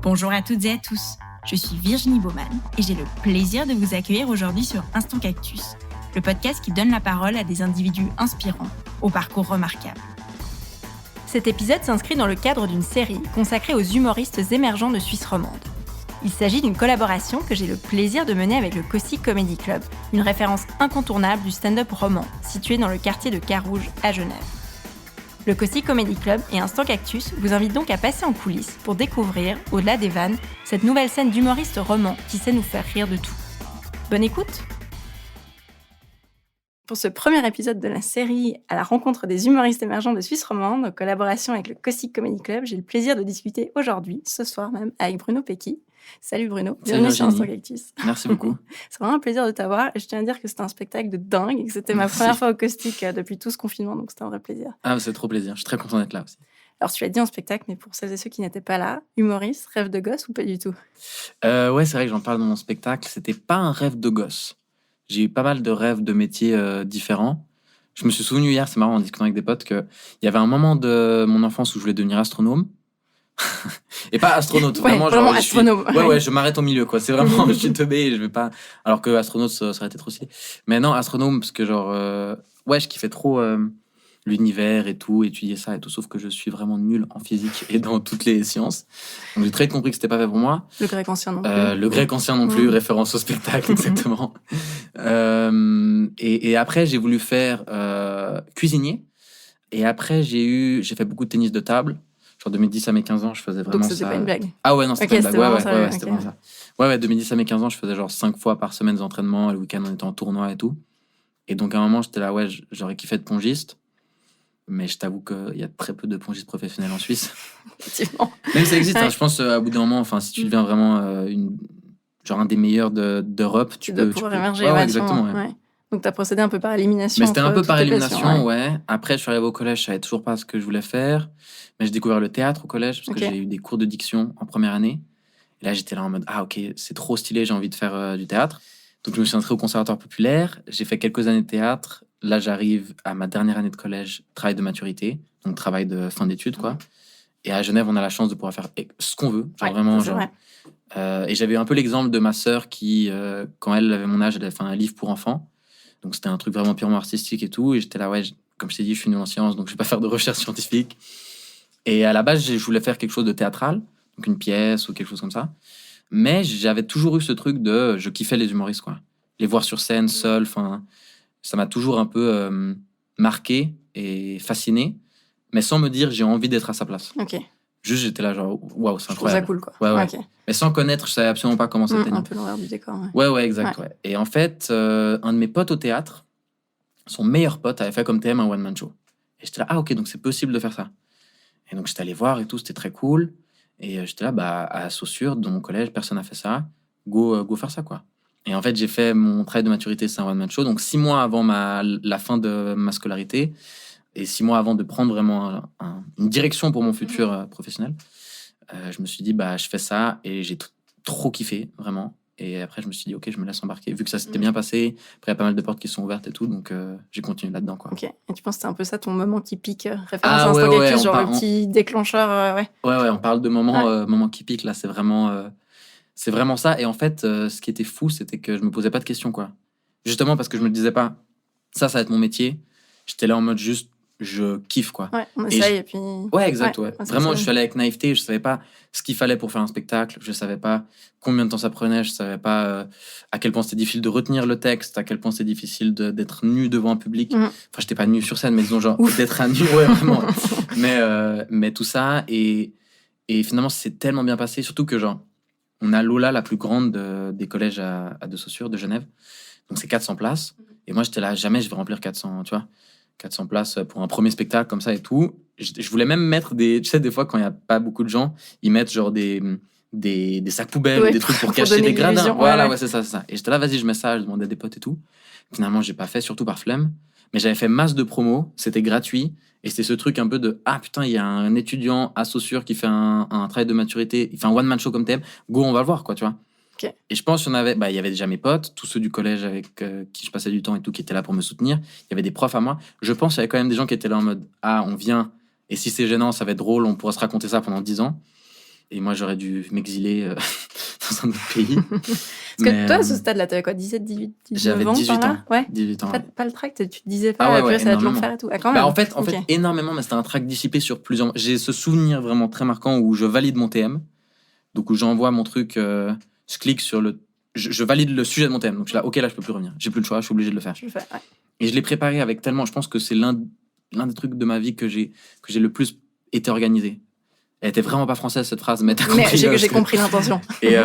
Bonjour à toutes et à tous, je suis Virginie Baumann et j'ai le plaisir de vous accueillir aujourd'hui sur Instant Cactus, le podcast qui donne la parole à des individus inspirants, au parcours remarquable. Cet épisode s'inscrit dans le cadre d'une série consacrée aux humoristes émergents de Suisse romande. Il s'agit d'une collaboration que j'ai le plaisir de mener avec le Cossy Comedy Club, une référence incontournable du stand-up roman situé dans le quartier de Carouge à Genève. Le Cossy Comedy Club et Instant Cactus vous invitent donc à passer en coulisses pour découvrir, au-delà des vannes, cette nouvelle scène d'humoristes romans qui sait nous faire rire de tout. Bonne écoute! Pour ce premier épisode de la série à la rencontre des humoristes émergents de Suisse romande, en collaboration avec le Cossy Comedy Club, j'ai le plaisir de discuter aujourd'hui, ce soir même, avec Bruno Pecky. Salut Bruno, bienvenue sur Instant Cactus. Merci beaucoup. C'est vraiment un plaisir de t'avoir et je tiens à dire que c'était un spectacle de dingue et que c'était ma première fois au Caustic depuis tout ce confinement, donc c'était un vrai plaisir. Ah, c'est trop plaisir, je suis très content d'être là aussi. Alors tu l'as dit en spectacle, mais pour celles et ceux qui n'étaient pas là, humoriste, rêve de gosse ou pas du tout? Ouais, c'est vrai que j'en parle dans mon spectacle, c'était pas un rêve de gosse. J'ai eu pas mal de rêves de métiers différents. Je me suis souvenu hier, c'est marrant, en discutant avec des potes, qu'il y avait un moment de mon enfance où je voulais devenir astronome. Et pas astronaute, vraiment genre astronome. Ouais, je m'arrête au milieu, quoi. C'est vraiment, je suis teubé et je vais pas. Alors que astronaute, ça aurait été trop stylé. Mais non, astronome, parce que genre, je kiffais trop l'univers et tout, étudier ça et tout, sauf que je suis vraiment nul en physique et dans toutes les sciences. Donc j'ai très vite compris que c'était pas fait pour moi. Le grec ancien non plus. Le grec ancien non plus, référence au spectacle, exactement. Et après, j'ai voulu faire cuisinier. Et après, j'ai fait beaucoup de tennis de table. Genre 2010 à mes 15 ans, je faisais vraiment ça. Donc c'était pas une blague. Ah ouais, non, c'était okay, pas une blague. Ouais, c'était vraiment ça. Ouais, 2010 à mes 15 ans, je faisais genre 5 fois par semaine des entraînements, le week-end on était en tournoi et tout. Et donc à un moment, j'étais là, j'aurais kiffé être pongiste. Mais je t'avoue qu'il y a très peu de pongistes professionnels en Suisse. Effectivement. Même ça existe, je pense, à bout d'un moment, si tu deviens vraiment un des meilleurs d'Europe, tu peux émerger. Ouais, exactement. Ouais. Donc, tu as procédé un peu par élimination. Mais c'était un peu par élimination, ouais. Après, je suis arrivé au collège, je savais toujours pas ce que je voulais faire. Mais j'ai découvert le théâtre au collège, parce que j'ai eu des cours de diction en première année. Et là, j'étais là en mode, ok, c'est trop stylé, j'ai envie de faire du théâtre. Donc, je me suis inscrit au conservatoire populaire. J'ai fait quelques années de théâtre. Là, j'arrive à ma dernière année de collège, travail de maturité. Donc, travail de fin d'études, quoi. Et à Genève, on a la chance de pouvoir faire ce qu'on veut. Et j'avais un peu l'exemple de ma sœur qui, quand elle avait mon âge, elle avait fait un livre pour enfants. Donc, c'était un truc vraiment purement artistique et tout. Et j'étais là, comme je t'ai dit, je suis nul en sciences, donc je vais pas faire de recherche scientifique. Et à la base, je voulais faire quelque chose de théâtral, donc une pièce ou quelque chose comme ça. Mais j'avais toujours eu ce truc de... Je kiffais les humoristes, quoi. Les voir sur scène, seuls, ça m'a toujours un peu marqué et fasciné, mais sans me dire j'ai envie d'être à sa place. Ok. Juste, j'étais là, genre, waouh, c'est incroyable. Je trouve ça cool, quoi. Ouais. Okay. Mais sans connaître, je savais absolument pas comment c'était. Un peu l'envers du décor. Ouais, exact. Ouais. Et en fait, un de mes potes au théâtre, son meilleur pote, avait fait comme TM un one-man show. Et j'étais là, ok, donc c'est possible de faire ça. Et donc, j'étais allé voir et tout, c'était très cool. Et j'étais là, à Saussure, dans mon collège, personne n'a fait ça. Go faire ça, quoi. Et en fait, j'ai fait mon travail de maturité, c'est un one-man show. Donc, 6 mois avant la fin de ma scolarité, et 6 mois avant de prendre vraiment une direction pour mon futur professionnel, je me suis dit, je fais ça. Et j'ai trop kiffé, vraiment. Et après, je me suis dit, ok, je me laisse embarquer. Vu que ça s'était bien passé, après, il y a pas mal de portes qui sont ouvertes et tout. Donc, j'ai continué là-dedans, quoi. Ok. Et tu penses que c'est un peu ça ton moment qui pique, référence à Instant Cactus, genre le petit déclencheur, Ouais, on parle de moment qui pique, là, c'est vraiment ça. Et en fait, ce qui était fou, c'était que je me posais pas de questions, quoi. Justement parce que je me disais pas, ça va être mon métier. J'étais là en mode juste, je kiffe, quoi. Ouais, on essaye et puis... Ouais, exact, ouais. Vraiment, je suis allé avec naïveté. Je savais pas ce qu'il fallait pour faire un spectacle. Je savais pas combien de temps ça prenait. Je savais pas à quel point c'était difficile de retenir le texte, à quel point c'est difficile d'être nu devant un public. Enfin, j'étais pas nu sur scène, mais disons, genre, d'être à nu, ouais, vraiment. mais tout ça, et finalement, c'est tellement bien passé. Surtout que, genre, on a l'Ola la plus grande des collèges à de Saussure, de Genève. Donc, c'est 400 places. Et moi, j'étais là, jamais je vais remplir 400, tu vois. 400 places pour un premier spectacle comme ça et tout. Je voulais même mettre des... Tu sais, des fois, quand il n'y a pas beaucoup de gens, ils mettent genre des sacs poubelles ou des trucs pour cacher des gradins. Voilà, c'est ça. Et j'étais là, vas-y, je mets ça. Je demandais à des potes et tout. Finalement, j'ai pas fait, surtout par flemme. Mais j'avais fait masse de promos. C'était gratuit. Et c'était ce truc un peu de putain, il y a un étudiant à Saussure qui fait un travail de maturité. Il fait un one-man show comme thème. Go, on va le voir, quoi, tu vois. Okay. Et je pense qu'il y en avait, il y avait déjà mes potes, tous ceux du collège avec qui je passais du temps et tout, qui étaient là pour me soutenir. Il y avait des profs à moi. Je pense qu'il y avait quand même des gens qui étaient là en mode on vient Et si c'est gênant, ça va être drôle, on pourra se raconter ça pendant 10 ans. Et moi, j'aurais dû m'exiler dans un autre pays. Parce que toi, à ce stade-là, tu avais quoi, 17, 18, 19 J'avais ans 18 ans. Ouais. 18 ans. Pas le tract, tu te disais pas, ça va être l'enfer et tout. Quand même. En fait, énormément, mais c'était un tract dissipé sur plusieurs mois. J'ai ce souvenir vraiment très marquant où je valide mon TM. Donc, où j'envoie mon truc, je clique sur le. Je valide le sujet de mon TM. Donc, je suis là, ok, là, je peux plus revenir. J'ai plus le choix, je suis obligé de le faire. Et je l'ai préparé avec tellement. Je pense que c'est l'un des trucs de ma vie que j'ai le plus été organisé. Elle était vraiment pas française cette phrase, mais t'as compris. J'ai compris l'intention. Et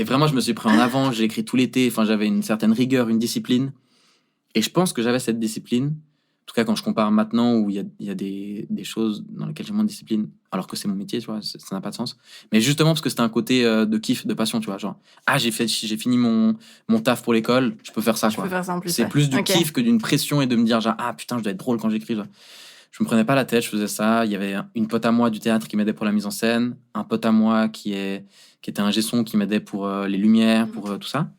vraiment, je me suis pris en avant. J'ai écrit tout l'été. Enfin, j'avais une certaine rigueur, une discipline. Et je pense que j'avais cette discipline. En tout cas, quand je compare maintenant où il y a des choses dans lesquelles j'ai moins de discipline, alors que c'est mon métier, tu vois, ça n'a pas de sens. Mais justement parce que c'était un côté de kiff, de passion, tu vois, genre j'ai fini mon taf pour l'école, je peux faire ça, quoi. Peux faire ça en plus. C'est plus du kiff que d'une pression et de me dire genre putain, je dois être drôle quand j'écris. Genre. Je me prenais pas la tête, je faisais ça. Il y avait une pote à moi du théâtre qui m'aidait pour la mise en scène, un pote à moi qui était un gesson qui m'aidait pour les lumières, pour tout ça.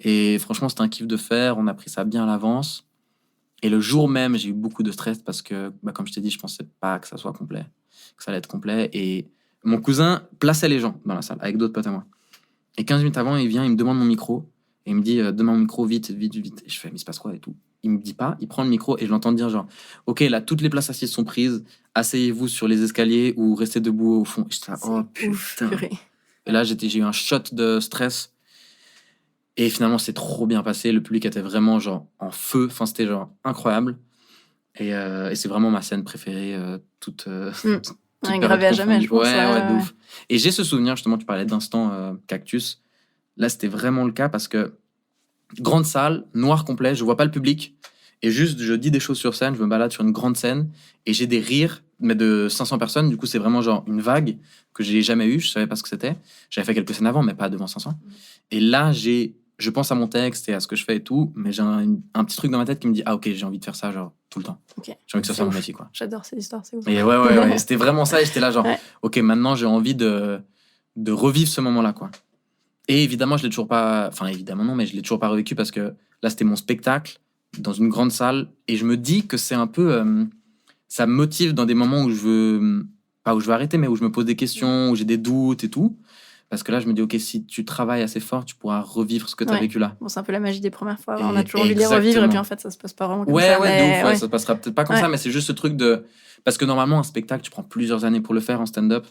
Et franchement, c'était un kiff de faire. On a pris ça bien à l'avance. Et le jour même, j'ai eu beaucoup de stress parce que, comme je t'ai dit, je pensais pas que ça soit complet, que ça allait être complet. Et mon cousin plaçait les gens dans la salle avec d'autres potes à moi. Et 15 minutes avant, il vient, il me demande mon micro. Et il me dit, donne-moi mon micro vite. Et je fais, mais il se passe quoi et tout. Il me dit pas, il prend le micro et je l'entends dire genre, ok, là, toutes les places assises sont prises. Asseyez-vous sur les escaliers ou restez debout au fond. Et j'étais là, oh putain. Et là, j'ai eu un shot de stress. Et finalement, c'est trop bien passé. Le public était vraiment genre en feu. Enfin, c'était genre incroyable. Et c'est vraiment ma scène préférée, toute gravée à jamais, je pense. Ouais, de ouf. Et j'ai ce souvenir, justement, tu parlais d'instant cactus. Là, c'était vraiment le cas parce que grande salle, noir complet, je vois pas le public. Et juste, je dis des choses sur scène, je me balade sur une grande scène et j'ai des rires, mais de 500 personnes. Du coup, c'est vraiment genre une vague que j'ai jamais eue. Je savais pas ce que c'était. J'avais fait quelques scènes avant, mais pas devant 500. Et là, je pense à mon texte et à ce que je fais et tout, mais j'ai un petit truc dans ma tête qui me dit ok, j'ai envie de faire ça genre tout le temps. Okay. J'ai envie que ça soit mon métier, quoi. J'adore ces histoires, c'est ouf. Et ouais, c'était vraiment ça. Et j'étais là genre ok, maintenant j'ai envie de revivre ce moment-là, quoi. Et évidemment, je l'ai toujours pas. Enfin, évidemment non, mais je l'ai toujours pas revécu parce que là, c'était mon spectacle dans une grande salle et je me dis que c'est un peu ça me motive dans des moments où je veux pas où je veux arrêter, mais où je me pose des questions, où j'ai des doutes et tout. Parce que là, je me dis, ok, si tu travailles assez fort, tu pourras revivre ce que tu as vécu là. Bon, c'est un peu la magie des premières fois. On a toujours envie de les revivre et puis en fait, ça se passe pas vraiment comme ça. De ouf, ça se passera peut-être pas comme ça, mais c'est juste ce truc de. Parce que normalement, un spectacle, tu prends plusieurs années pour le faire en stand-up.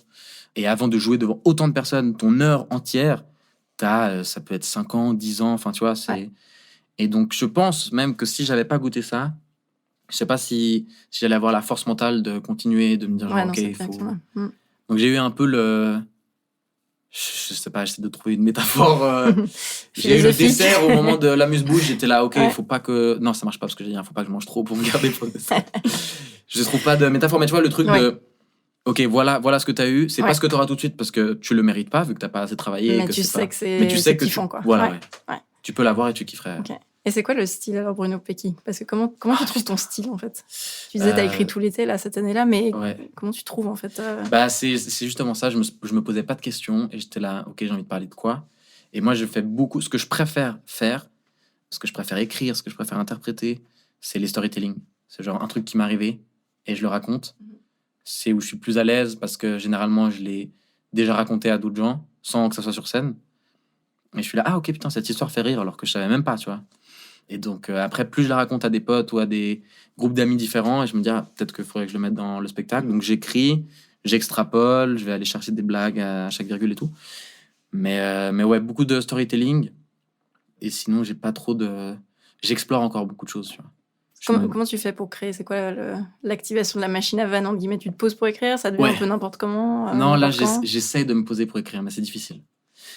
Et avant de jouer devant autant de personnes, ton heure entière, ça peut être 5 ans, 10 ans, enfin, tu vois. Et donc, je pense même que si j'avais pas goûté ça, je sais pas si j'allais avoir la force mentale de continuer, de me dire, genre, ok, il faut. Donc, j'ai eu un peu le. Je sais pas, j'essaie de trouver une métaphore. J'ai eu le dessert au moment de l'amuse-bouche, j'étais là, ok, faut pas que. Non, ça marche pas parce que j'ai dit, faut pas que je mange trop pour me garder pour le dessert. Je trouve pas de métaphore, mais tu vois, le truc de. Ok, voilà ce que t'as eu, c'est pas ce que t'auras tout de suite parce que tu le mérites pas, vu que t'as pas assez travaillé. Mais tu sais que c'est kiffant, quoi. Voilà, tu peux l'avoir et tu kifferais. Okay. Et c'est quoi le style alors, Bruno Pecky ? Parce que comment tu trouves ton style en fait ? Tu disais t'as écrit tout l'été là cette année-là, mais comment tu trouves en fait c'est justement ça. Je me posais pas de questions et j'étais là. Ok, j'ai envie de parler de quoi ? Et moi, je fais beaucoup. Ce que je préfère faire, ce que je préfère écrire, ce que je préfère interpréter, c'est les storytelling. C'est genre un truc qui m'est arrivé et je le raconte. C'est où je suis plus à l'aise parce que généralement, je l'ai déjà raconté à d'autres gens sans que ça soit sur scène. Et je suis là, ok, putain, cette histoire fait rire alors que je savais même pas, tu vois. Et donc, après, plus je la raconte à des potes ou à des groupes d'amis différents, et je me dis, peut-être qu'il faudrait que je le mette dans le spectacle. Donc, j'écris, j'extrapole, je vais aller chercher des blagues à chaque virgule et tout. Mais ouais, beaucoup de storytelling. Et sinon, j'ai pas trop de... J'explore encore beaucoup de choses, tu vois. Comment tu fais pour créer ? C'est quoi l'activation de la machine à vanne, en guillemets ? Tu te poses pour écrire ? Ça devient un peu n'importe comment Non, là, j'essaie de me poser pour écrire, mais c'est difficile.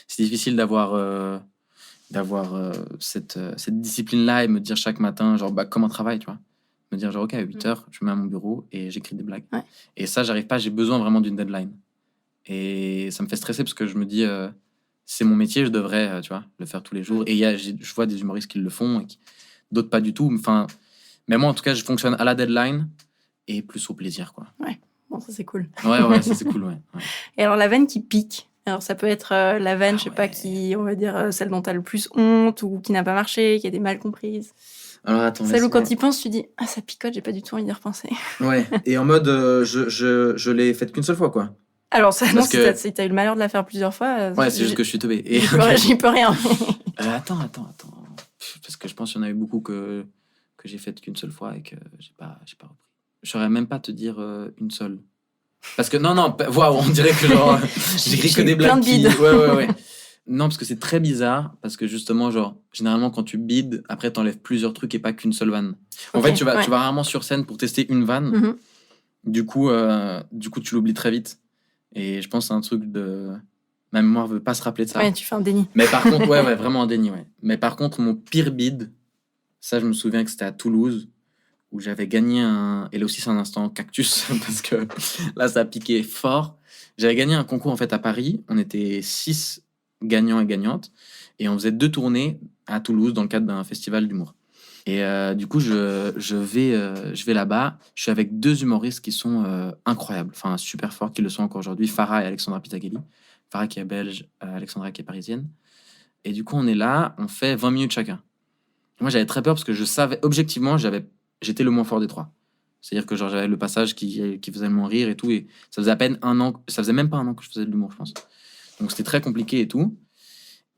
C'est difficile d'avoir cette discipline-là et me dire chaque matin, genre, comme un travail, tu vois. Me dire, genre, ok, à 8h, je me mets à mon bureau et j'écris des blagues. Et ça, j'arrive pas, j'ai besoin vraiment d'une deadline. Et ça me fait stresser parce que je me dis, c'est mon métier, je devrais, tu vois, le faire tous les jours. Et je vois des humoristes qui le font et d'autres pas du tout. Enfin, mais moi, en tout cas, je fonctionne à la deadline et plus au plaisir, quoi. Ouais, bon, ça, c'est cool. Ouais, ça, c'est cool, ouais. Et alors, la vanne qui pique ? Alors, ça peut être la vanne, je sais pas, qui, on va dire, celle dont tu as le plus honte ou qui n'a pas marché, qui a été mal comprise. Alors attends. Celle où quand tu y penses, tu dis « Ah, ça picote, j'ai pas du tout envie d'y repenser. » Ouais, et en mode, je l'ai faite qu'une seule fois, quoi. Alors, ça, non, si t'as eu le malheur de la faire plusieurs fois... ouais, c'est juste que je suis teubé. Et... J'y peux rien. Attends. Parce que je pense qu'il y en a eu beaucoup que j'ai faites qu'une seule fois et que j'ai pas repris. Je saurais même pas te dire une seule. Parce que, non, waouh, on dirait que genre, j'écris que des blagues qui... Ouais. Non, parce que c'est très bizarre, parce que justement, genre, généralement, quand tu bides, après, t'enlèves plusieurs trucs et pas qu'une seule vanne. En fait, tu vas rarement sur scène pour tester une vanne. Du coup, tu l'oublies très vite. Et je pense que c'est un truc de... Ma mémoire veut pas se rappeler de ça. Ouais, tu fais un déni. Mais par contre, ouais, vraiment un déni, ouais. Mais par contre, mon pire bide, ça, je me souviens que c'était à Toulouse, où j'avais gagné un... Et là aussi, c'est un instant cactus, parce que là, ça a piqué fort. J'avais gagné un concours, en fait, à Paris. On était 6 gagnants et gagnantes. Et on faisait 2 tournées à Toulouse dans le cadre d'un festival d'humour. Et du coup, je vais là-bas. Je suis avec 2 humoristes qui sont incroyables, enfin super forts, qui le sont encore aujourd'hui, Farah et Alexandra Pitaghelli. Farah qui est belge, Alexandra qui est parisienne. Et du coup, on est là, on fait 20 minutes chacun. Moi, j'avais très peur parce que je savais, objectivement, j'étais le moins fort des 3. C'est-à-dire que genre, j'avais le passage qui faisait le moins rire et tout. Et ça faisait à peine 1 an, ça faisait même pas 1 an que je faisais de l'humour, je pense. Donc c'était très compliqué et tout.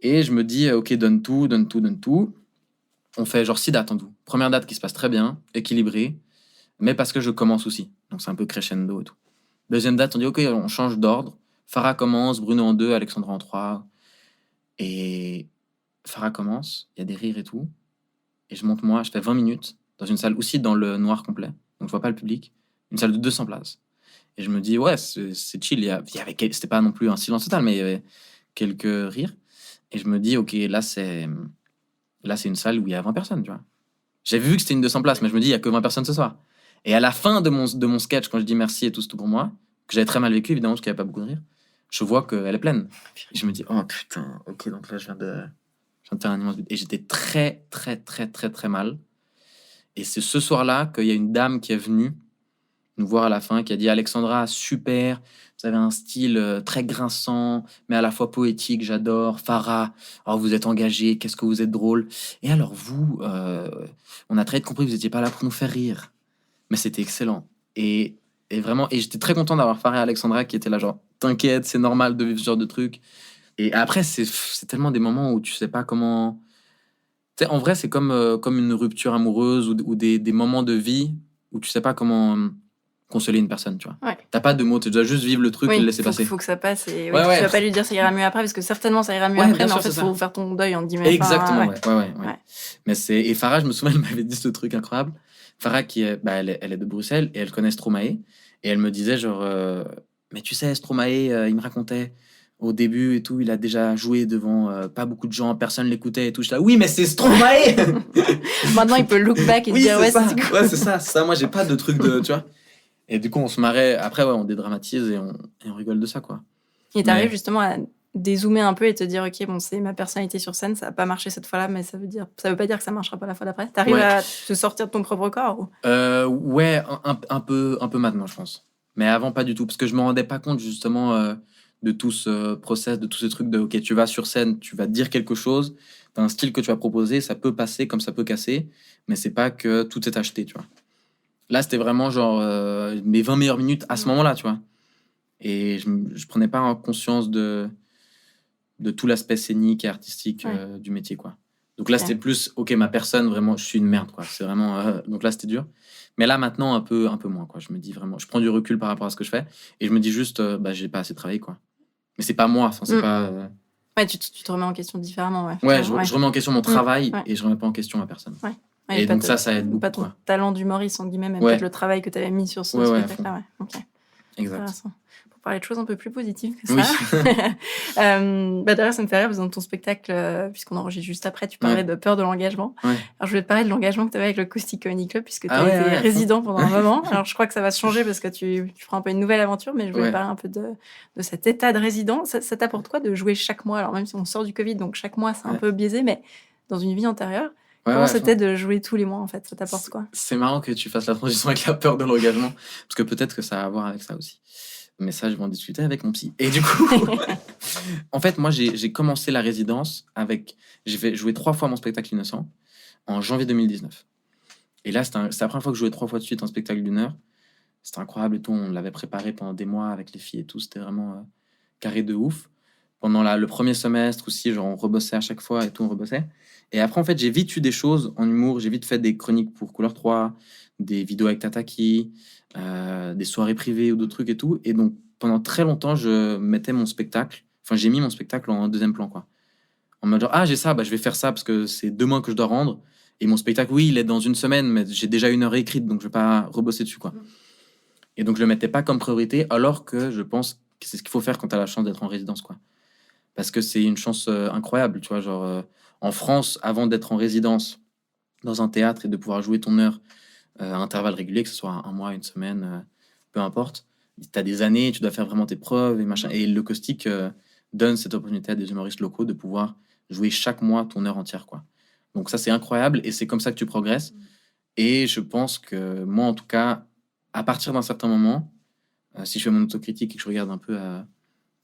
Et je me dis, ok, donne tout. On fait genre 6 dates en tout. Première date qui se passe très bien, équilibrée, mais parce que je commence aussi. Donc c'est un peu crescendo et tout. Deuxième date, on dit ok, on change d'ordre. Farah commence, Bruno en 2, Alexandra en 3. Et Farah commence, il y a des rires et tout. Et je monte moi, je fais 20 minutes dans une salle aussi dans le noir complet. Donc je vois pas le public. Une salle de 200 places. Et je me dis, ouais, c'est chill. C'était pas non plus un silence total, mais il y avait quelques rires. Et je me dis, ok, là c'est une salle où il y a 20 personnes, tu vois. J'ai vu que c'était une 200 places, mais je me dis, il y a que 20 personnes ce soir. Et à la fin de mon sketch, quand je dis merci et tout, c'est tout pour moi, que j'avais très mal vécu, évidemment, parce qu'il n'y avait pas beaucoup de rire, je vois qu'elle est pleine. Et je me dis, oh putain, ok, donc là, je viens de faire un immense but. Et j'étais très mal. Et c'est ce soir-là qu'il y a une dame qui est venue nous voir à la fin, qui a dit, Alexandra, super, vous avez un style très grinçant, mais à la fois poétique, j'adore. Farah, oh, vous êtes engagée, qu'est-ce que vous êtes drôle. Et alors vous, on a très vite compris que vous n'étiez pas là pour nous faire rire. Mais c'était excellent. Et vraiment, et j'étais très content d'avoir Farah et Alexandra qui étaient là, genre, t'inquiète, c'est normal de vivre ce genre de truc. Et après, c'est tellement des moments où tu sais pas comment... Tu sais, en vrai, c'est comme une rupture amoureuse ou des moments de vie où tu sais pas comment... consoler une personne, tu vois. Ouais. T'as pas de mots, tu dois juste vivre le truc et le laisser passer. Il faut que ça passe et tu vas pas lui dire ça ira mieux après parce que certainement ça ira mieux après, mais en fait il faut faire ton deuil en 10 minutes. Exactement, ouais. Mais et Farah, je me souviens, elle m'avait dit ce truc incroyable. Farah, qui est, elle est de Bruxelles et elle connaît Stromae et elle me disait genre, mais tu sais, Stromae, il me racontait au début et tout, il a déjà joué devant pas beaucoup de gens, personne l'écoutait et tout. Je suis là, oui, mais c'est Stromae. Maintenant il peut look back et dire c'est ça. Moi j'ai pas de truc de, tu vois. Et du coup, on se marrait. Après, on dédramatise et on rigole de ça, quoi. Et t'arrives justement à dézoomer un peu et te dire, ok, bon, c'est ma personnalité sur scène, ça a pas marché cette fois-là, mais ça veut pas dire que ça marchera pas la fois d'après. T'arrives à te sortir de ton propre corps ou... Ouais, un peu maintenant, je pense. Mais avant, pas du tout, parce que je me rendais pas compte justement de tout ce process, de tous ces trucs de, ok, tu vas sur scène, tu vas dire quelque chose, t'as un style que tu vas proposer, ça peut passer comme ça peut casser, mais c'est pas que tout est acheté, tu vois. Là, c'était vraiment genre mes 20 meilleures minutes à ce moment-là, tu vois. Et je prenais pas en conscience de tout l'aspect scénique et artistique du métier, quoi. Donc là, c'était plus, ok, ma personne, vraiment, je suis une merde, quoi. C'est vraiment... donc là, c'était dur. Mais là, maintenant, un peu moins, quoi. Je me dis vraiment... Je prends du recul par rapport à ce que je fais. Et je me dis juste, j'ai pas assez travaillé, quoi. Mais c'est pas moi, enfin, c'est pas... Ouais, tu te remets en question différemment, ouais. Ouais, je remets en question mon travail et je remets pas en question ma personne. Ouais. Et donc ça aide beaucoup. Pas ton talent d'humoriste, en guillemets, mais peut-être le travail que tu avais mis sur ce spectacle-là. Okay. Exact. Pour parler de choses un peu plus positives que ça. Oui. D'ailleurs, ça me fait rire, parce que dans ton spectacle, puisqu'on enregistre juste après, tu parlais de peur de l'engagement. Ouais. Alors, je voulais te parler de l'engagement que tu avais avec le Caustic Comedy Club, puisque tu as été résident pendant un moment. Alors, je crois que ça va se changer parce que tu feras un peu une nouvelle aventure, mais je voulais parler un peu de cet état de résident. Ça t'apporte quoi de jouer chaque mois? Alors, même si on sort du Covid, donc chaque mois, c'est un peu biaisé, mais dans une vie antérieure, comment c'était de jouer tous les mois, en fait? Ça t'apporte quoi? C'est marrant que tu fasses la transition avec la peur de l'engagement, parce que peut-être que ça a à voir avec ça aussi. Mais ça, je vais en discuter avec mon psy. Et du coup, en fait, moi, j'ai commencé la résidence avec... J'ai joué 3 fois mon spectacle Innocent en janvier 2019. Et là, c'était la première fois que je jouais 3 fois de suite un spectacle d'1 heure. C'était incroyable et tout. On l'avait préparé pendant des mois avec les filles et tout. C'était vraiment carré de ouf. Pendant le premier semestre aussi, genre, on rebossait à chaque fois et tout, on rebossait. Et après, en fait, j'ai vite eu des choses en humour. J'ai vite fait des chroniques pour Couleur 3, des vidéos avec Tataki, des soirées privées ou d'autres trucs et tout. Et donc, pendant très longtemps, je mettais mon spectacle. Enfin, j'ai mis mon spectacle en deuxième plan, quoi. En mode genre, ah, j'ai ça, bah, je vais faire ça parce que c'est demain que je dois rendre. Et mon spectacle, oui, il est dans une semaine, mais j'ai déjà 1 heure écrite, donc je vais pas rebosser dessus, quoi. Et donc, je le mettais pas comme priorité, alors que je pense que c'est ce qu'il faut faire quand tu as la chance d'être en résidence, quoi. Parce que c'est une chance incroyable, tu vois, genre, en France, avant d'être en résidence dans un théâtre et de pouvoir jouer ton heure à intervalles réguliers, que ce soit 1 mois, 1 semaine, peu importe, tu as des années, tu dois faire vraiment tes preuves et machin. Et le caustique donne cette opportunité à des humoristes locaux de pouvoir jouer chaque mois ton heure entière, quoi. Donc ça, c'est incroyable et c'est comme ça que tu progresses. Et je pense que moi, en tout cas, à partir d'un certain moment, si je fais mon autocritique et que je regarde un peu,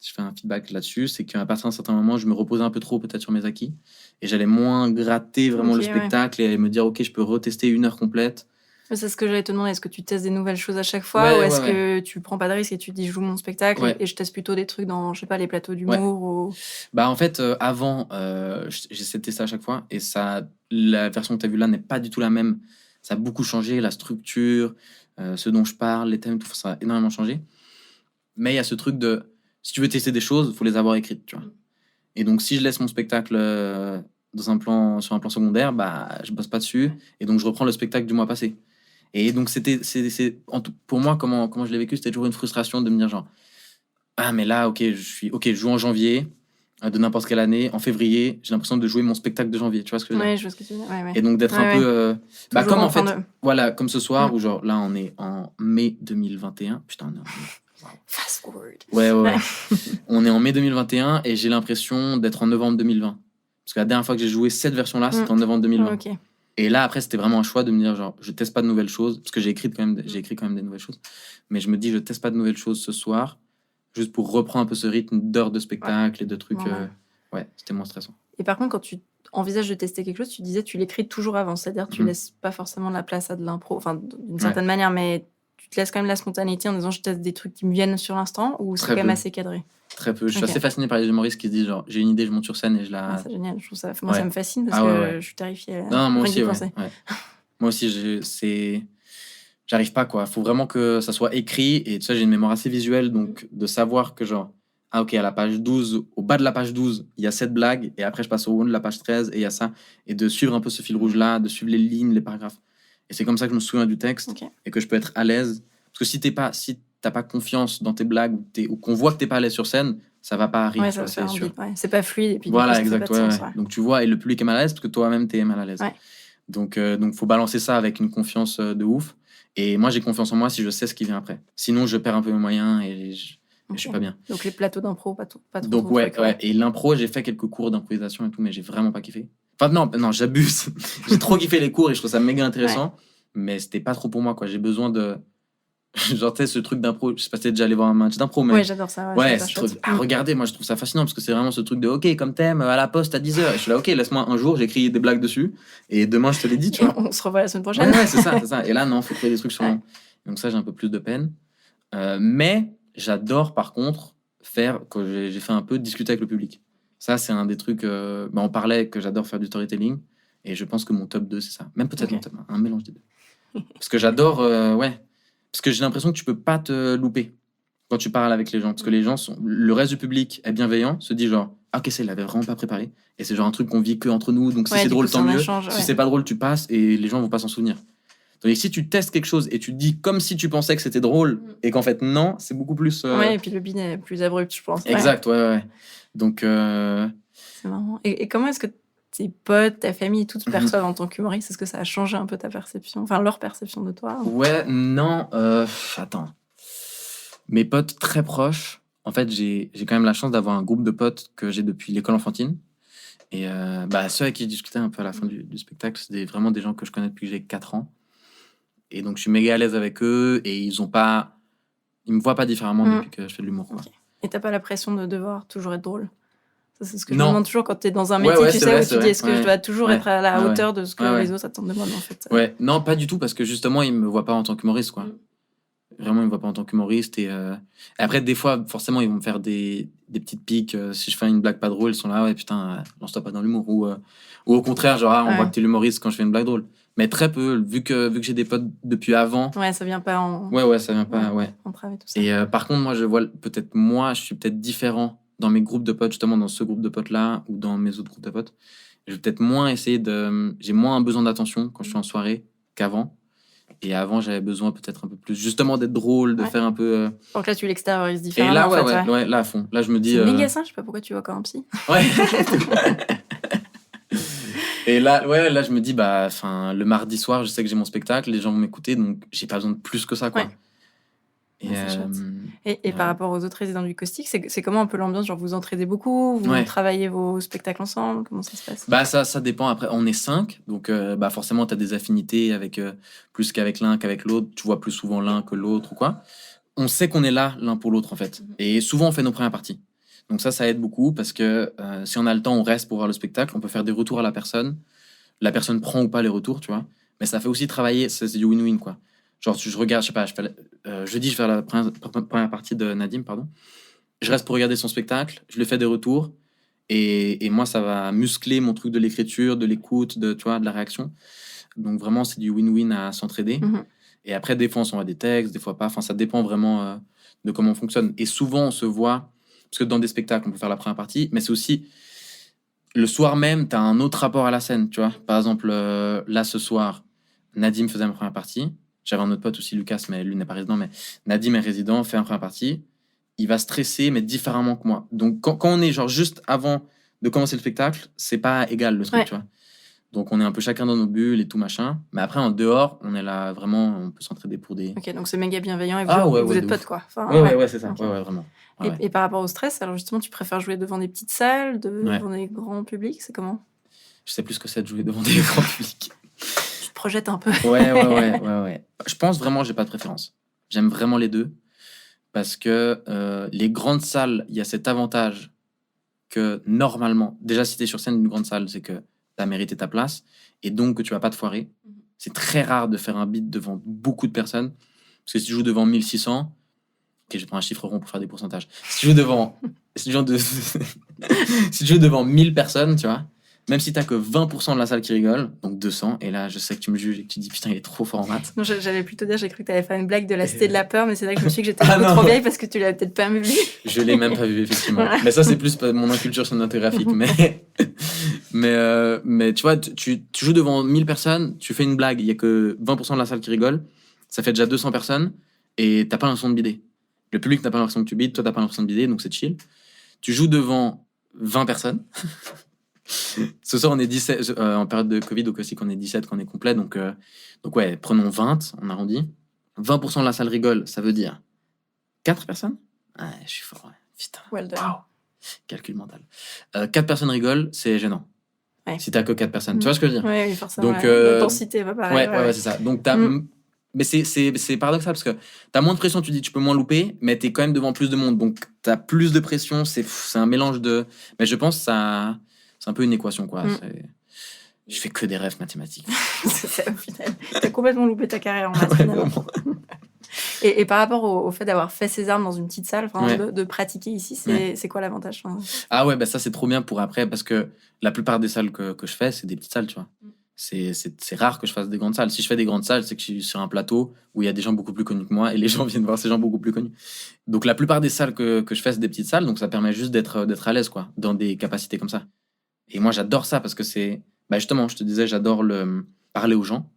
si je fais un feedback là-dessus, c'est qu'à partir d'un certain moment, je me reposais un peu trop peut-être sur mes acquis et j'allais moins gratter vraiment le spectacle et me dire, ok, je peux retester 1 heure complète. C'est ce que j'allais te demander. Est-ce que tu testes des nouvelles choses à chaque fois ou est-ce que tu prends pas de risque et tu te dis je joue mon spectacle et je teste plutôt des trucs dans, je sais pas, les plateaux d'humour ou... Bah en fait, avant, j'essaie de tester ça à chaque fois et ça, la version que tu as vue là n'est pas du tout la même. Ça a beaucoup changé, la structure, ce dont je parle, les thèmes, tout ça a énormément changé. Mais il y a ce truc de, si tu veux tester des choses, il faut les avoir écrites, tu vois. Et donc, si je laisse mon spectacle sur un plan secondaire, bah, je bosse pas dessus et donc je reprends le spectacle du mois passé. Et donc, pour moi, comment je l'ai vécu, c'était toujours une frustration de me dire genre, ah, mais là, je joue en janvier de n'importe quelle année. En février, j'ai l'impression de jouer mon spectacle de janvier. Tu vois ce que je veux dire ? Je vois ce que tu veux dire. Ouais. Et donc, d'être un peu... comme en fait, voilà, comme ce soir, où genre, là, on est en mai 2021. Putain, on est Fast forward. Ouais. On est en mai 2021 et j'ai l'impression d'être en novembre 2020. Parce que la dernière fois que j'ai joué cette version-là, c'était en novembre 2020. Okay. Et là, après, c'était vraiment un choix de me dire, genre, je teste pas de nouvelles choses, parce que j'ai écrit quand même des nouvelles choses. Mais je me dis, je teste pas de nouvelles choses ce soir, juste pour reprendre un peu ce rythme d'heures de spectacle et de trucs. C'était moins stressant. Et par contre, quand tu envisages de tester quelque chose, tu disais, tu l'écris toujours avant. C'est-à-dire, tu laisses pas forcément la place à de l'impro, enfin, d'une certaine manière, mais tu te laisses quand même la spontanéité en disant, je teste des trucs qui me viennent sur l'instant, ou c'est quand même assez cadré? Très peu. Je suis assez fasciné par les humoristes qui se disent genre, j'ai une idée, je monte sur scène et je la... c'est génial. Je trouve ça... Moi, ça me fascine parce que je suis terrifiée. Moi aussi, moi aussi, j'arrive pas, quoi. Faut vraiment que ça soit écrit et tu sais, j'ai une mémoire assez visuelle, donc de savoir que genre, ah ok, à la page 12, au bas de la page 12, il y a cette blague et après je passe au haut de la page 13 et il y a ça. Et de suivre un peu ce fil rouge-là, de suivre les lignes, les paragraphes. Et c'est comme ça que je me souviens du texte et que je peux être à l'aise. Parce que si t'as pas confiance dans tes blagues ou qu'on voit que t'es pas à l'aise sur scène, ça va pas arriver, c'est sûr. C'est pas fluide et puis voilà, exactement. Donc tu vois, et le public est mal à l'aise parce que toi-même t'es mal à l'aise. Donc faut balancer ça avec une confiance de ouf. Et moi j'ai confiance en moi si je sais ce qui vient après. Sinon je perds un peu mes moyens et je suis pas bien. Donc les plateaux d'impro, pas trop. Donc et l'impro, j'ai fait quelques cours d'improvisation et tout, mais j'ai vraiment pas kiffé. Enfin non, j'abuse. J'ai trop kiffé les cours et je trouve ça méga intéressant, mais c'était pas trop pour moi, quoi. J'ai besoin de genre, tu sais, ce truc d'impro, je sais pas si t'es déjà allé voir un match d'impro, mais... Ouais, j'adore ça. Regardez, moi, je trouve ça fascinant, parce que c'est vraiment ce truc de, ok, comme thème, à la poste à 10h. Et je suis là, ok, laisse-moi un jour, j'écris des blagues dessus, et demain, je te l'ai dit, tu vois. On se revoit la semaine prochaine. Ouais, c'est ça. Et là, non, faut trouver des trucs sur... Donc ça, j'ai un peu plus de peine. Mais j'adore, par contre, quand j'ai fait un peu, discuter avec le public. Ça, c'est un des trucs... on parlait que j'adore faire du storytelling, et je pense que mon top 2, c'est ça. Même peut-être mon top 1, un mélange des deux. Parce que j'adore, Parce que j'ai l'impression que tu peux pas te louper quand tu parles avec les gens. Parce que les gens le reste du public est bienveillant, se dit genre, ah, ok, ça, il avait vraiment pas préparé. Et c'est genre un truc qu'on vit que entre nous. Donc si c'est drôle, tant mieux. Si c'est pas drôle, tu passes et les gens vont pas s'en souvenir. Donc si tu testes quelque chose et tu dis comme si tu pensais que c'était drôle et qu'en fait, non, c'est beaucoup plus. Ouais, et puis le bin est plus abrupt, je pense. Exact, ouais. Donc. C'est marrant. Et comment est-ce que tes potes, ta famille, tout te perçoivent en tant qu'humoriste? Est-ce que ça a changé un peu ta perception, enfin leur perception de toi? Ouais, non, attends. Mes potes très proches, en fait, j'ai quand même la chance d'avoir un groupe de potes que j'ai depuis l'école enfantine. Et ceux avec qui je discutais un peu à la fin du spectacle, c'est vraiment des gens que je connais depuis que j'ai 4 ans. Et donc, je suis méga à l'aise avec eux et ils me voient pas différemment depuis que je fais de l'humour. Quoi. Et t'as pas la pression de devoir toujours être drôle? C'est ce que je me demande toujours quand tu es dans un métier, tu sais, où tu dis est-ce que je dois toujours être à la hauteur de ce que les autres attendent de moi, mais en fait. Ouais, non, pas du tout, parce que justement, ils me voient pas en tant qu'humoriste, quoi. Vraiment, ils me voient pas en tant qu'humoriste. Et après, des fois, forcément, ils vont me faire des petites piques. Si je fais une blague pas drôle, ils sont là, ouais, putain, lance-toi pas dans l'humour. Ou au contraire, genre, on voit que t'es l'humoriste quand je fais une blague drôle. Mais très peu, vu que j'ai des potes depuis avant. Ouais, ça vient pas en. Ouais, ça vient pas, en travail, tout ça. Et par contre, moi, je suis peut-être différent dans mes groupes de potes, justement, dans ce groupe de potes-là, ou dans mes autres groupes de potes. Je vais peut-être moins essayer j'ai moins besoin d'attention quand je suis en soirée qu'avant. Et avant, j'avais besoin peut-être un peu plus, justement, d'être drôle, de faire un peu. Donc là, tu l'extériorises différemment. Et là, là, à fond. Là, je me dis. C'est méga sain, je sais pas pourquoi tu vas encore un psy. Ouais. Et là, je me dis, le mardi soir, je sais que j'ai mon spectacle, les gens vont m'écouter, donc j'ai pas besoin de plus que ça, quoi. Et par rapport aux autres résidents du Caustic, c'est comment un peu l'ambiance? Genre, vous entraidez beaucoup, vous travaillez vos spectacles ensemble, comment ça se passe? Ça dépend. Après, on est 5, donc forcément, tu as des affinités avec plus qu'avec l'un qu'avec l'autre. Tu vois plus souvent l'un que l'autre ou quoi. On sait qu'on est là l'un pour l'autre, en fait. Et souvent, on fait nos premières parties. Donc ça aide beaucoup parce que si on a le temps, on reste pour voir le spectacle. On peut faire des retours à la personne. La personne prend ou pas les retours, tu vois. Mais ça fait aussi travailler, c'est du win-win, quoi. Genre, je regarde, je sais pas, jeudi, je fais la première partie de Nadim, pardon. Je reste pour regarder son spectacle, je lui fais des retours, et moi, ça va muscler mon truc de l'écriture, de l'écoute, tu vois, de la réaction. Donc, vraiment, c'est du win-win à s'entraider. Et après, des fois, on s'envoie des textes, des fois pas. Enfin, ça dépend vraiment de comment on fonctionne. Et souvent, on se voit, parce que dans des spectacles, on peut faire la première partie, mais c'est aussi, le soir même, tu as un autre rapport à la scène, tu vois. Par exemple, là, ce soir, Nadim faisait ma première partie. J'avais un autre pote aussi, Lucas, mais lui n'est pas résident. Mais Nadim est résident, fait une première partie. Il va stresser, mais différemment que moi. Donc, quand on est genre juste avant de commencer le spectacle, c'est pas égal le truc, tu vois. Donc, on est un peu chacun dans nos bulles et tout machin. Mais après, en dehors, on est là vraiment, on peut s'entraider pour des. Ok, donc c'est méga bienveillant et vous êtes potes, quoi. Enfin, ouais, c'est ça. Okay. Ouais, vraiment. Et par rapport au stress, alors justement, tu préfères jouer devant des petites salles, devant des grands publics, c'est comment? Je sais plus ce que c'est de jouer devant des grands publics. Projette un peu. Ouais. Je pense vraiment, j'ai pas de préférence. J'aime vraiment les deux parce que les grandes salles, il y a cet avantage que normalement, déjà si t'es sur scène d'une grande salle, c'est que t'as mérité ta place et donc que tu vas pas te foirer. C'est très rare de faire un beat devant beaucoup de personnes parce que si tu joues devant 1600, ok, je prends un chiffre rond pour faire des pourcentages. Si tu joues devant, si tu joues devant 1000 personnes, tu vois. Même si t'as que 20% de la salle qui rigole, donc 200, et là, je sais que tu me juges et que tu dis, putain, il est trop fort en maths. Non, j'allais plutôt dire, j'ai cru que t'allais faire une blague de la Cité de la Peur, mais c'est vrai que je me suis dit que j'étais un peu trop vieille parce que tu l'avais peut-être pas vu. Je l'ai même pas vu, effectivement. Ouais. Mais ça, c'est plus mon inculture cinématographique. mais tu vois, tu joues devant 1000 personnes, tu fais une blague, il y a que 20% de la salle qui rigole, ça fait déjà 200 personnes, et t'as pas l'impression de bider. Le public n'a pas l'impression que tu bides, toi, t'as pas l'impression de bider, donc c'est chill. Tu joues devant 20 personnes. Ce soir, on est 17, en période de Covid, donc aussi qu'on est 17, qu'on est complet. Donc ouais, prenons 20, on arrondit. 20% de la salle rigole, ça veut dire 4 personnes. Ouais, je suis fort, ouais. Putain. Well done. Wow. Calcul mental. 4 personnes rigolent, c'est gênant. Ouais. Si t'as que 4 personnes. Tu vois ce que je veux dire? Oui, forcément. Donc, l'intensité va pareil. Ouais, c'est ça. Donc, mais c'est paradoxal parce que t'as moins de pression, tu dis tu peux moins louper, mais t'es quand même devant plus de monde. Donc, t'as plus de pression, c'est un mélange de. Mais je pense que ça. C'est un peu une équation, quoi. Je fais que des rêves mathématiques. C'est ça, au final. T'as complètement loupé ta carrière en maths, finalement. Et par rapport au fait d'avoir fait ses armes dans une petite salle, de pratiquer ici, c'est quoi l'avantage? Ah ouais, ça, c'est trop bien pour après, parce que la plupart des salles que je fais, c'est des petites salles, tu vois. C'est rare que je fasse des grandes salles. Si je fais des grandes salles, c'est que je suis sur un plateau où il y a des gens beaucoup plus connus que moi, et les gens viennent voir ces gens beaucoup plus connus. Donc, la plupart des salles que je fais, c'est des petites salles, donc ça permet juste d'être à l'aise, quoi, dans des capacités comme ça. Et moi, j'adore ça parce que c'est... justement, je te disais, j'adore parler aux gens.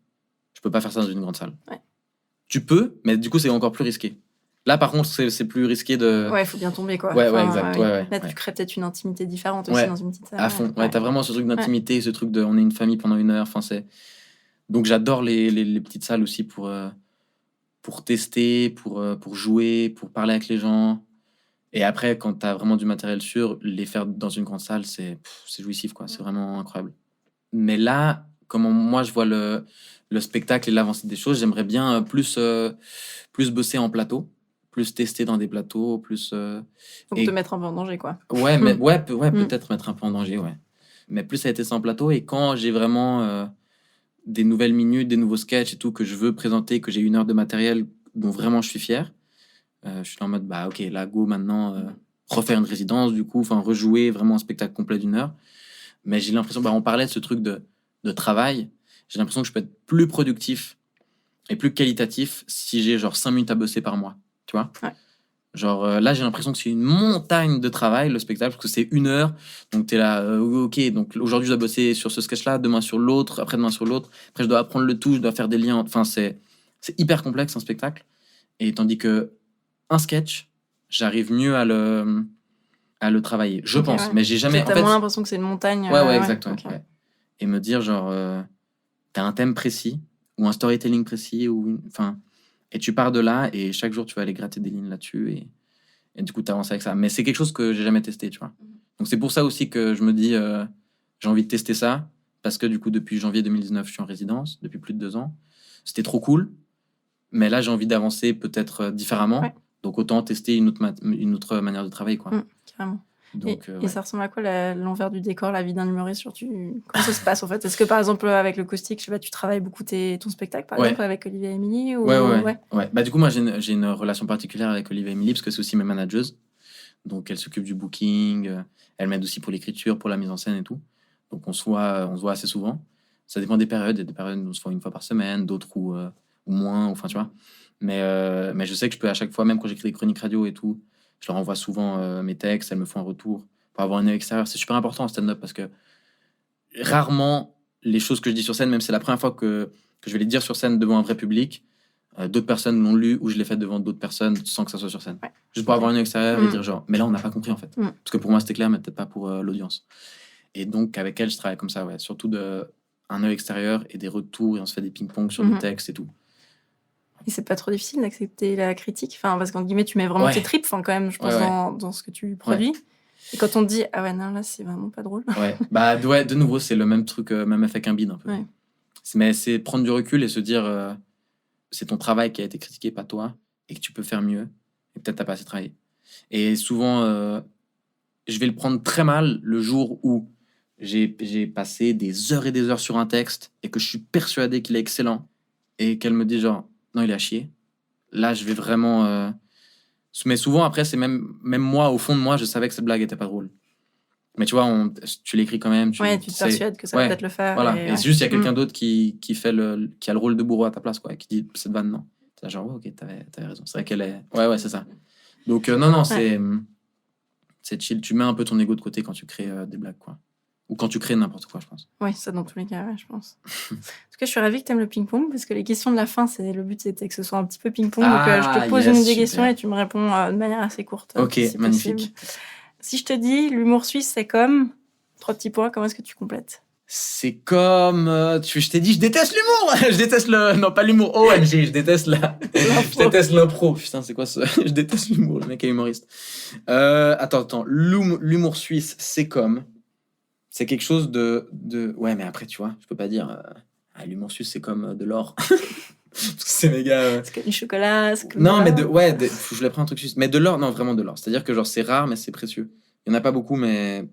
Je peux pas faire ça dans une grande salle. Ouais. Tu peux, mais du coup, c'est encore plus risqué. Là, par contre, c'est plus risqué de... Ouais, il faut bien tomber, quoi. Ouais, exact. Ouais. Là, tu crées peut-être une intimité différente aussi dans une petite salle. À fond. Ouais, t'as vraiment ce truc d'intimité, ce truc de... On est une famille pendant 1 heure. Enfin, donc, j'adore les petites salles aussi pour tester, pour jouer, pour parler avec les gens. Et après, quand tu as vraiment du matériel sûr, les faire dans une grande salle, c'est jouissif, quoi. C'est vraiment incroyable. Mais là, comment moi, je vois le spectacle et l'avancée des choses, j'aimerais bien plus bosser en plateau. plus tester dans des plateaux, plus... Faut te mettre un peu en danger, quoi. Ouais, mais peut-être mettre un peu en danger, ouais. Mais plus ça a été ça en plateau. Et quand j'ai vraiment des nouvelles minutes, des nouveaux sketchs et tout que je veux présenter, que j'ai 1 heure de matériel dont vraiment je suis fier, je suis là en mode, bah ok, là, go, maintenant, refaire une résidence, du coup, enfin, rejouer vraiment un spectacle complet d'1 heure. Mais j'ai l'impression, on parlait de ce truc de travail, j'ai l'impression que je peux être plus productif et plus qualitatif si j'ai genre 5 minutes à bosser par mois, tu vois. Ouais. Genre là, j'ai l'impression que c'est une montagne de travail, le spectacle, parce que c'est 1 heure, donc t'es là, ok, donc aujourd'hui je dois bosser sur ce sketch-là, demain sur l'autre, après-demain sur l'autre, après je dois apprendre le tout, je dois faire des liens, enfin c'est hyper complexe un spectacle, et tandis que un sketch, j'arrive mieux à le travailler, je pense, mais j'ai jamais... T'as moins l'impression que c'est une montagne. Ouais, exactement. Okay. Ouais. Et me dire genre, t'as un thème précis, ou un storytelling précis, enfin... Et tu pars de là, et chaque jour, tu vas aller gratter des lignes là-dessus, et du coup, tu avances avec ça. Mais c'est quelque chose que j'ai jamais testé, tu vois. Donc, c'est pour ça aussi que je me dis, j'ai envie de tester ça, parce que du coup, depuis janvier 2019, je suis en résidence, depuis plus de 2 ans. C'était trop cool, mais là, j'ai envie d'avancer peut-être différemment. Ouais. Donc, autant tester une autre manière de travailler, quoi. Carrément. Donc, et ça ressemble à quoi l'envers du décor, la vie d'un humoriste? Comment ça se passe en fait? Est-ce que par exemple avec le caustique, je sais pas, tu travailles beaucoup ton spectacle par exemple avec Olivia et Émilie ou... ouais. Bah, du coup, moi j'ai une relation particulière avec Olivia et Émilie parce que c'est aussi mes manageuses. Donc elle s'occupe du booking, elle m'aide aussi pour l'écriture, pour la mise en scène et tout. Donc on se voit assez souvent. Ça dépend des périodes. Il y a des périodes où on se voit 1 fois par semaine, d'autres où moins, enfin tu vois. Mais je sais que je peux à chaque fois, même quand j'écris des chroniques radio et tout, je leur envoie souvent mes textes, elles me font un retour pour avoir un œil extérieur. C'est super important en stand-up parce que rarement les choses que je dis sur scène, même si c'est la première fois que je vais les dire sur scène devant un vrai public, d'autres personnes l'ont lu ou je l'ai fait devant d'autres personnes sans que ça soit sur scène. Ouais. Juste pour avoir un œil extérieur et dire genre, mais là on n'a pas compris en fait. Parce que pour moi c'était clair, mais peut-être pas pour l'audience. Et donc avec elle, je travaille comme ça, surtout un œil extérieur et des retours et on se fait des ping-pong sur des textes et tout. Et c'est pas trop difficile d'accepter la critique, enfin, parce qu'en guillemets, tu mets vraiment tes tripes, quand même, je pense, dans ce que tu produis. Ouais. Et quand on te dit, ah ouais, non, là, c'est vraiment pas drôle. Bah, de nouveau, c'est le même truc, même effet qu'un bide, un peu. Ouais. Mais c'est prendre du recul et se dire, c'est ton travail qui a été critiqué, pas toi, et que tu peux faire mieux. Et peut-être t'as pas assez travaillé. Et souvent, je vais le prendre très mal le jour où j'ai passé des heures et des heures sur un texte et que je suis persuadé qu'il est excellent et qu'elle me dit genre, non, il est à chier. Là, je vais vraiment... Mais souvent, après, c'est même moi, au fond de moi, je savais que cette blague était pas drôle. Mais tu vois, tu l'écris quand même. Tu te persuades que ça peut peut-être le faire. Voilà. Et c'est juste, il y a quelqu'un d'autre qui a le rôle de bourreau à ta place, quoi, qui dit cette vanne, non. C'est genre, ok, t'avais raison. C'est vrai qu'elle est... Ouais, c'est ça. Donc, non, c'est chill. Tu mets un peu ton ego de côté quand tu crées des blagues, quoi. Ou quand tu crées n'importe quoi, je pense. Oui, ça dans tous les cas, je pense. En tout cas, je suis ravie que tu aimes le ping-pong, parce que les questions de la fin, le but, c'était que ce soit un petit peu ping-pong. Donc, je te pose des questions et tu me réponds de manière assez courte. Ok, si magnifique. Si je te dis, l'humour suisse, c'est comme... 3 petits points, comment est-ce que tu complètes? C'est comme... je t'ai dit, je déteste l'humour. Je déteste Non, pas l'humour. OMG, je déteste je déteste l'impro. Putain, c'est quoi ça? Je déteste l'humour, le mec est humoriste. Attends. L'humour suisse, c'est comme... C'est quelque chose de... Ouais, mais après, tu vois, je peux pas dire... l'humour suisse, c'est comme de l'or. Parce que c'est méga... C'est comme du chocolat, c'est comme... Non, mais je voulais prendre un truc suisse. Mais de l'or, non, vraiment de l'or. C'est-à-dire que genre, c'est rare, mais c'est précieux. Il y en a pas beaucoup, mais...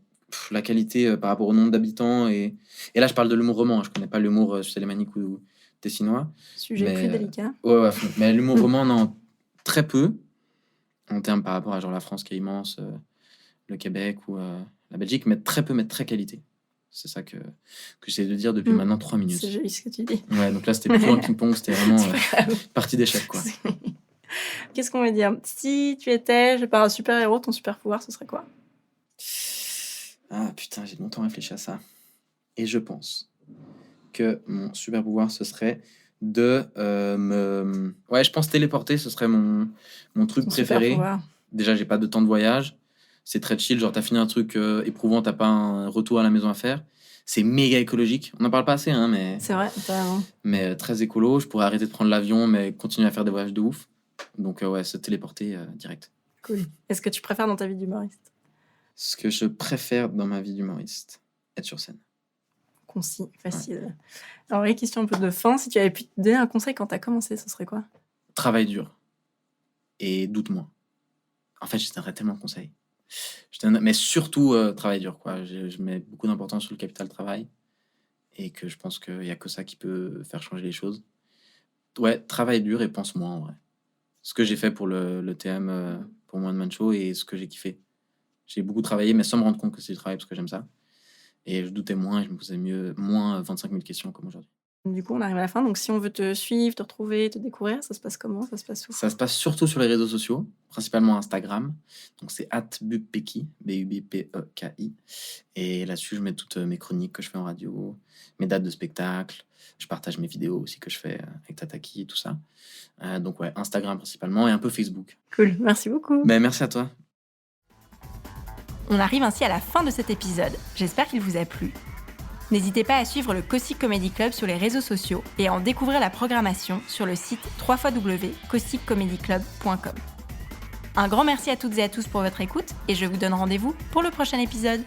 la qualité par rapport au nombre d'habitants. Et là, je parle de l'humour roman. Je connais pas l'humour salémanique ou tessinois. Sujet plus délicat. Ouais. Mais l'humour roman, non, très peu. En termes par rapport à genre la France qui est immense, le Québec ou la Belgique, mais très peu, mais très qualité. C'est ça que j'essaie de dire depuis maintenant 3 minutes. C'est joli ce que tu dis. Ouais, donc là, c'était plutôt un ping-pong, c'était vraiment partie d'échec, quoi. Qu'est-ce qu'on va dire? Si tu étais, je sais pas, un super-héros, ton super-pouvoir, ce serait quoi? Ah putain, j'ai longtemps réfléchi à ça. Et je pense que mon super-pouvoir, ce serait de me... Ouais, je pense téléporter, ce serait mon truc préféré. Déjà, j'ai pas de temps de voyage. C'est très chill, genre t'as fini un truc éprouvant, t'as pas un retour à la maison à faire. C'est méga écologique. On n'en parle pas assez, hein, mais... C'est vrai, t'as raison. Mais très écolo. Je pourrais arrêter de prendre l'avion, mais continuer à faire des voyages de ouf. Donc ouais, se téléporter direct. Cool. Est-ce que tu préfères dans ta vie d'humoriste? Ce que je préfère dans ma vie d'humoriste, être sur scène. Concis, facile. Ouais. Alors, les questions un peu de fin. Si tu avais pu te donner un conseil quand tu as commencé, ce serait quoi? Travail dur. et doute moins. En fait, je te donnerais tellement de conseils. Mais surtout, travail dur, quoi. Je mets beaucoup d'importance sur le capital travail et que je pense qu'il n'y a que ça qui peut faire changer les choses. Ouais, travaille dur et pense moins, en vrai. Ce que j'ai fait pour le TM, pour One Man Show et ce que j'ai kiffé. J'ai beaucoup travaillé, mais sans me rendre compte que c'est du travail parce que j'aime ça. Et je doutais moins et je me posais moins 25 000 questions comme aujourd'hui. Du coup, on arrive à la fin. Donc, si on veut te suivre, te retrouver, te découvrir, ça se passe comment? Ça se passe où? Ça se passe surtout sur les réseaux sociaux, principalement Instagram. Donc, c'est @bubpeki, B-U-B-P-E-K-I. Et là-dessus, je mets toutes mes chroniques que je fais en radio, mes dates de spectacle. Je partage mes vidéos aussi que je fais avec Tataki et tout ça. Donc, ouais, Instagram principalement et un peu Facebook. Cool, merci beaucoup. Merci à toi. On arrive ainsi à la fin de cet épisode. J'espère qu'il vous a plu. N'hésitez pas à suivre le Caustic Comedy Club sur les réseaux sociaux et à en découvrir la programmation sur le site www.causticcomedyclub.com. Un grand merci à toutes et à tous pour votre écoute et je vous donne rendez-vous pour le prochain épisode.